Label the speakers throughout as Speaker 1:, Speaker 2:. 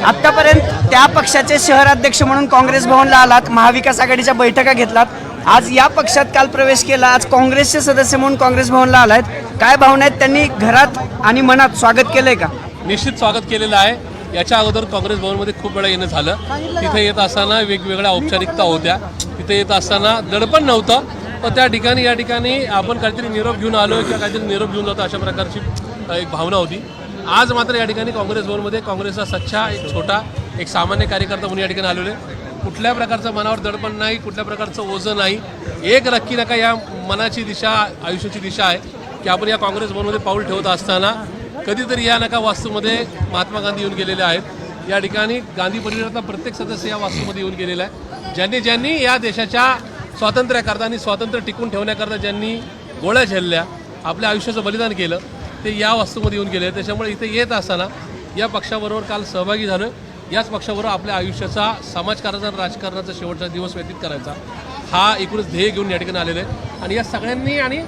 Speaker 1: आतापर्यंत त्या पक्षाचे शहराध्यक्ष म्हणून काँग्रेस भवनला आलात, महाविकास आघाडीच्या बैठका घेतलात, आज या पक्षात काल प्रवेश केला, आज काँग्रेसचे सदस्य म्हणून काँग्रेस भवनला आलात. काय भावना आहेत? त्यांनी घरात आणि मनात स्वागत केलंय का?
Speaker 2: निश्चित स्वागत केलेलं आहे. याच्या अगोदर काँग्रेस भवनमध्ये खूप वेळा येणं झालं. तिथे येत असताना वेगवेगळ्या औपचारिकता होत्या. तिथे येत असताना दडपण नव्हतं, पण त्या ठिकाणी या ठिकाणी आपण काहीतरी निरोप घेऊन आलो किंवा काहीतरी निरोप घेऊन जातो अशा प्रकारची एक भावना होती. आज मात्र या ठिकाणी काँग्रेस भवनमध्ये काँग्रेसचा सच्चा एक छोटा एक सामान्य कार्यकर्ता म्हणून या ठिकाणी आलेलो आहे. कुठल्या प्रकारचं मनावर दडपण नाही, कुठल्या प्रकारचं ओझं नाही. एक नक्की नका या मनाची दिशा, आयुष्याची दिशा आहे की आपण या काँग्रेस भवनमध्ये पाऊल ठेवत असताना कधीतरी या नका वास्तूमध्ये महात्मा गांधी येऊन गेलेले आहेत. या ठिकाणी गांधी परिवारातला प्रत्येक सदस्य या वास्तूमध्ये येऊन गेलेला आहे. ज्यांनी या देशाच्या स्वातंत्र्याकरता आणि स्वातंत्र्य टिकून ठेवण्याकरता ज्यांनी गोळ्या झेलल्या, आपल्या आयुष्याचं बलिदान केलं, ते या वास्तूमध्ये येऊन गेले. त्याच्यामुळे इथे येत असताना या पक्षाबरोबर काल सहभागी झालो. याच पक्षाबरोबर आपल्या आयुष्याचा समाजकारणाचा राजकारणाचा शेवटचा दिवस व्यतीत करायचा हा एकूणच ध्येय घेऊन या ठिकाणी आलेलं आहे. आणि या सगळ्यांनी आणि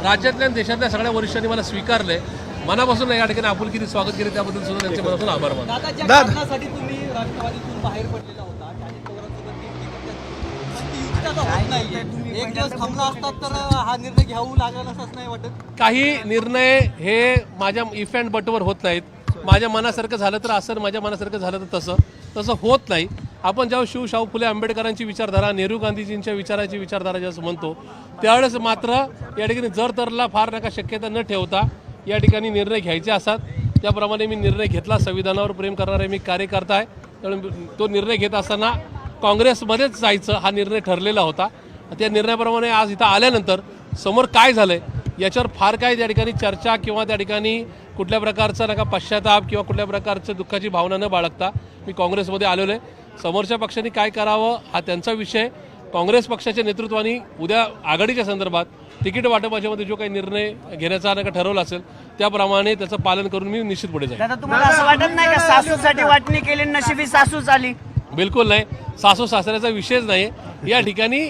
Speaker 2: राज्यातल्या देशातल्या सगळ्या वरिष्ठांनी मला स्वीकारलं आहे. मनापासून या ठिकाणी आपुलकीने स्वागत केले, त्याबद्दल सुद्धा त्यांचे मनापासून आभार मानतो.
Speaker 3: तुम्ही राष्ट्रवादीतून बाहेर पडलेला होता, एक दिवस थांबला असतात तर हा निर्णय घ्यावा लागला असंच नाही वाटत?
Speaker 2: काही निर्णय हे माझ्या इफ अँड बटवर होत नाहीत. माझ्या मनासारखं झालं तर असं, माझ्या मनासारखं झालं तर तसं होत नाही. आपण जेव्हा शाहू फुले आंबेडकरांची विचारधारा, नेहरू गांधीजींच्या विचाराची विचारधारा ज्यावेळेस म्हणतो, त्यावेळेस मात्र या ठिकाणी जर तरला फार नका शक्यता न ठेवता या ठिकाणी निर्णय घ्यायचे असतात. त्याप्रमाणे मी निर्णय घेतला. संविधानावर प्रेम करणारे मी कार्यकर्ता आहे, त्यामुळे तो निर्णय घेत असताना काँग्रेसमध्येच जायचं हा निर्णय ठरलेला होता. त्या निर्णयाप्रमाणे आज इथं आल्यानंतर समोर काय झालंय याच्यावर फार काय त्या ठिकाणी चर्चा किंवा त्या ठिकाणी कुठल्या प्रकारचा नका पश्चाताप किंवा कुठल्या प्रकारचं दुःखाची भावना न बाळगता मी काँग्रेसमध्ये आलेलो आहे. समोरच्या पक्षांनी काय करावं हा त्यांचा विषय. काँग्रेस पक्षाच्या नेतृत्वाने उद्या आघाडीच्या संदर्भात तिकीट वाटपाच्यामध्ये जो काही निर्णय घेण्याचा नका ठरवला असेल त्याप्रमाणे त्याचं पालन करून मी निश्चित पुढे जाईल.
Speaker 1: दादा, तुम्हाला असं वाटत नाही का सासूसाठी वाटणी केली, नशिबी सासूच आली?
Speaker 2: बिलकुल नाही. सासू सासऱ्याचा विषयच नाही. या ठिकाणी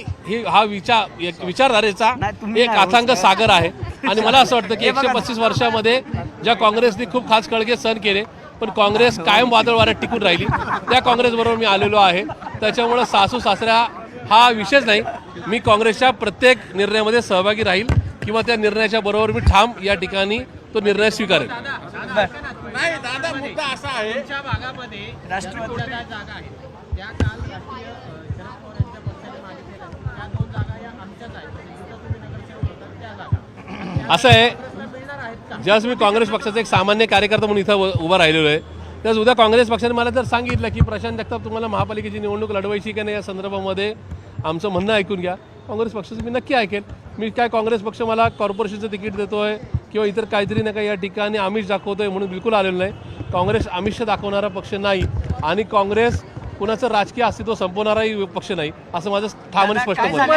Speaker 2: हा विचारधारेचा एक अथांग सागर आहे. आणि मला असं वाटतं की 135 वर्षामध्ये ज्या काँग्रेसने खूप खास कळगे सण केले, पण काँग्रेस कायम वादळ वाऱ्यात टिकून राहिली, त्या काँग्रेसबरोबर मी आलेलो आहे. त्याच्यामुळं सासू सासऱ्या हा विषयच नाही. मी काँग्रेसच्या प्रत्येक निर्णयामध्ये सहभागी राहील किंवा त्या निर्णयाच्या बरोबर मी ठाम या ठिकाणी तो निर्णय स्वीकारेल.
Speaker 4: नाही दादा, मुद्दा असा आहे, तुमच्या भागामध्ये राष्ट्रवादी जागा आहेत, त्या काल राष्ट्रीय शरद पवार यांच्या पक्षाने मागितलेल्या त्या 2 जागा या आमच्याच आहेत. जिथं तुम्ही नगरसेवक होतात त्या जागा
Speaker 2: असं आहे. ज्यावेळेस मी काँग्रेस पक्षाचा एक सामान्य कार्यकर्ता म्हणून इथं उभा राहिलेलो आहे, त्यावेळेस उद्या काँग्रेस पक्षाने मला जर सांगितलं की प्रशांत जगताप तुम्हाला महापालिकेची निवडणूक लढवायची की नाही या संदर्भामध्ये आमचं म्हणणं ऐकून घ्या, काँग्रेस पक्षाचं मी नक्की ऐकेल. मी काय काँग्रेस पक्ष मला कॉर्पोरेशनचं तिकीट देतोय किंवा इतर काहीतरी नका या ठिकाणी आमिष दाखवतोय म्हणून बिलकुल आलेलं नाही. काँग्रेस आमिष दाखवणारा पक्ष नाही आणि काँग्रेस कुणाचं राजकीय अस्तित्व संपवणाराही पक्ष नाही, असं माझं ठाम आणि स्पष्ट मत आहे.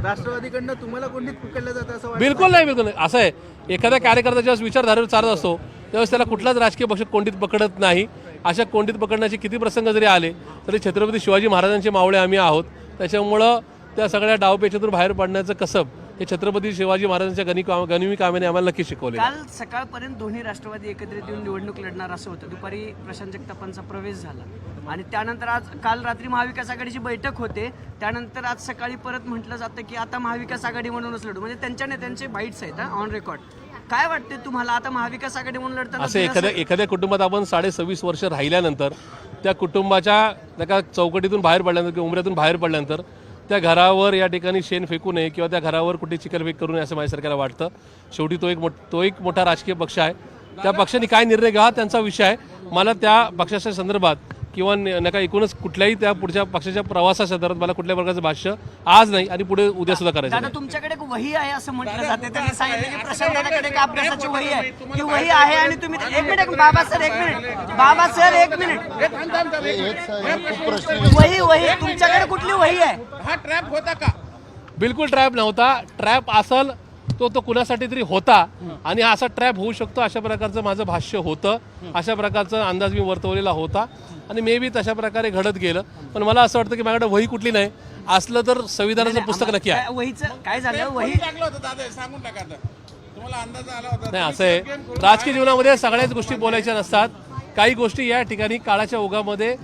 Speaker 3: राष्ट्रवादीकडनं तुम्हाला कोणतीच पकडलं जातं असं वाटतं?
Speaker 2: बिलकुल नाही, बिलकुल नाही. असं आहे, एखाद्या कार्यकर्ता ज्यावेळेस विचारधारेवर चालत असतो त्यावेळेस त्याला कुठलाच राजकीय पक्ष कोंडीत पकडत नाही. अशा कोंडीत पकडण्याचे किती प्रसंग जरी आले तरी छत्रपती शिवाजी महाराजांचे मावळे आम्ही आहोत. त्याच्यामुळं त्या सगळ्या डावपेचातून बाहेर पडण्याचं कसब हे छत्रपती शिवाजी महाराजांच्या गनिमी कामाने आम्हाला नक्की शिकवले.
Speaker 1: काल सकाळपर्यंत दोन्ही राष्ट्रवादी एकत्रित येऊन निवडणूक लढणार असं होतं. दुपारी प्रशांत जगतापांचा प्रवेश झाला आणि त्यानंतर आज काल रात्री महाविकास आघाडीची बैठक होते. त्यानंतर आज सकाळी परत म्हटलं जातं की आता महाविकास आघाडी म्हणूनच लढू, म्हणजे त्यांच्या नेत्यांचे बाईट्स आहेत ऑन रेकॉर्ड. काय वाटते तुम्हाला आता महाविकास आघाडी म्हणून लढताना?
Speaker 2: असं एखाद्या कुटुंबात आपण 26.5 वर्ष राहिल्यानंतर त्या कुटुंबाच्या चौकटीतून बाहेर पडल्यानंतर किंवा उमऱ्यातून बाहेर पडल्यानंतर त्या घरावर या ठिकाणी शेण फेकू नये किंवा त्या घरावर कुठे चिखलफेक करू नये असं माझ्या सरकारला वाटतं. शेवटी तो एक मोठा राजकीय पक्ष आहे. त्या पक्षाने काय निर्णय घ्यावा त्यांचा विषय आहे. मला त्या पक्षाच्या संदर्भात किंवा नका एकूणच कुठल्याही त्या पुढच्या पक्षाच्या प्रवासासंदर्भात मला कुठल्या प्रकारचं भाष्य आज नाही आणि पुढे उद्या सुद्धा करायचं
Speaker 1: दादा, तुमच्याकडे एक वही आहे असं म्हटलं जाते. त्यांनी सांगितलं की प्रशांत दादाकडे एक अभ्यासाची वही आहे, ती वही आहे आणि तुम्ही एक मिनिट बाबा सर एक मिनिट वही तुमच्याकडे कुठली वही आहे?
Speaker 4: हा ट्रॅप होता का?
Speaker 2: बिलकुल ट्रॅप नव्हता. ट्रॅप असल तो कुणासाठी तरी होता आणि असा ट्रॅप होऊ शकतो अशा प्रकारचं माझं भाष्य होतं. अशा प्रकारचा अंदाज मी वर्तवलेला होता आणि मे बी तशा प्रकारे घडत गेलं. पण मला असं वाटतं की माझ्याकडे वही कुठली नाही, असलं तर संविधानाचं पुस्तक नक्की आहे.
Speaker 1: वहीचं काय झालं? वही
Speaker 4: टाकलं होतं दादा, सांगून टाका. तुम्हाला अंदाज आला होता?
Speaker 2: नाही, असं आहे, राजकीय जीवनामध्ये सगळ्याच गोष्टी बोलायच्या नसतात. काही गोष्टी या ठिकाणी काळाच्या ओघामध्ये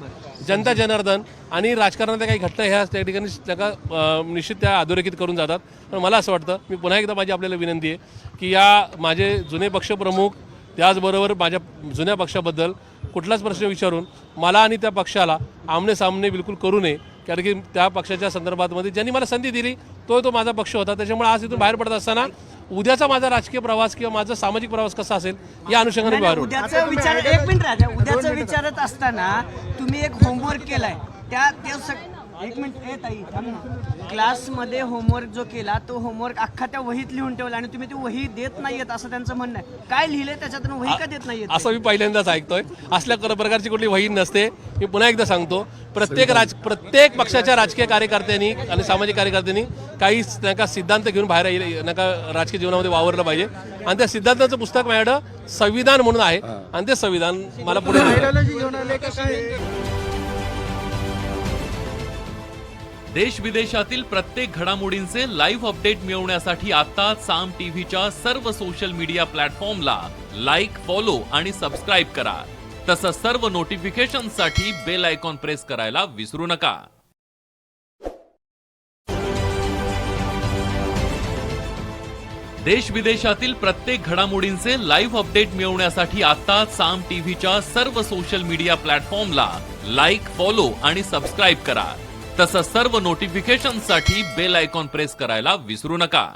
Speaker 2: जनता जनार्दन आणि राजकारणातल्या काही घटना ह्या त्या ठिकाणी निश्चित त्या अधोरेखित करून जातात. पण मला असं वाटतं, मी पुन्हा एकदा माझी आपल्याला विनंती आहे की या माझे जुने पक्षप्रमुख त्याचबरोबर माझ्या जुन्या पक्षाबद्दल कुठलाच प्रश्न विचारून मला आणि त्या पक्षाला आमने सामने बिलकुल करू नये. कारण की त्या पक्षाच्या संदर्भामध्ये ज्यांनी मला संधी दिली तो माझा पक्ष होता. त्याच्यामुळे आज इथून बाहेर पडत असताना उद्याचा माझा राजकीय प्रवास किंवा माझा सामाजिक प्रवास कसा असेल या अनुषंगाने बाहेर पडतो.
Speaker 1: उद्याचं विचार एक मिनिट राजा, उद्याचं विचारत असताना तुम्ही एक होमवर्क केलाय एक मिनिट ताई थांब ना. क्लासमध्ये होमवर्क जो केला तो होमवर्क अख्खा त्या वहीत लिहून ठेवला आणि तुम्ही ती वही देत नाहीयेत असं त्यांचं म्हणणं आहे. काय लिहिलंय त्याच्यातून वही का देत नाहीयेत?
Speaker 2: असं मी पहिल्यांदाच ऐकतोय. असल्या प्रकारची कुठली वही नसते. मी पुन्हा एकदा सांगतो, प्रत्येक पक्षाच्या राजकीय कार्यकर्त्यांनी आणि सामाजिक कार्यकर्त्यांनी काही नका सिद्धांत घेऊन बाहेर नका राजकीय जीवनामध्ये वावरलं पाहिजे. आणि त्या सिद्धांताचं पुस्तक माझ्याकडं संविधान म्हणून आहे आणि ते संविधान मला पुढे
Speaker 5: देश विदेशातील प्रत्येक घडामोडींचे लाईव्ह अपडेट मिळवण्यासाठी आता साम टीव्हीच्या सर्व सोशल मीडिया प्लॅटफॉर्मला लाईक, फॉलो आणि सबस्क्राईब करा. तसंच सर्व नोटिफिकेशनसाठी बेल आयकॉन प्रेस करायला विसरू नका. देश विदेशातील प्रत्येक घडामोडींचे लाईव्ह अपडेट मिळवण्यासाठी आता साम टीव्हीच्या सर्व सोशल मीडिया प्लॅटफॉर्मला लाईक, फॉलो आणि सबस्क्राईब करा. तसंच सर्व नोटिफिकेशनसाठी बेल आयकॉन प्रेस करायला विसरू नका.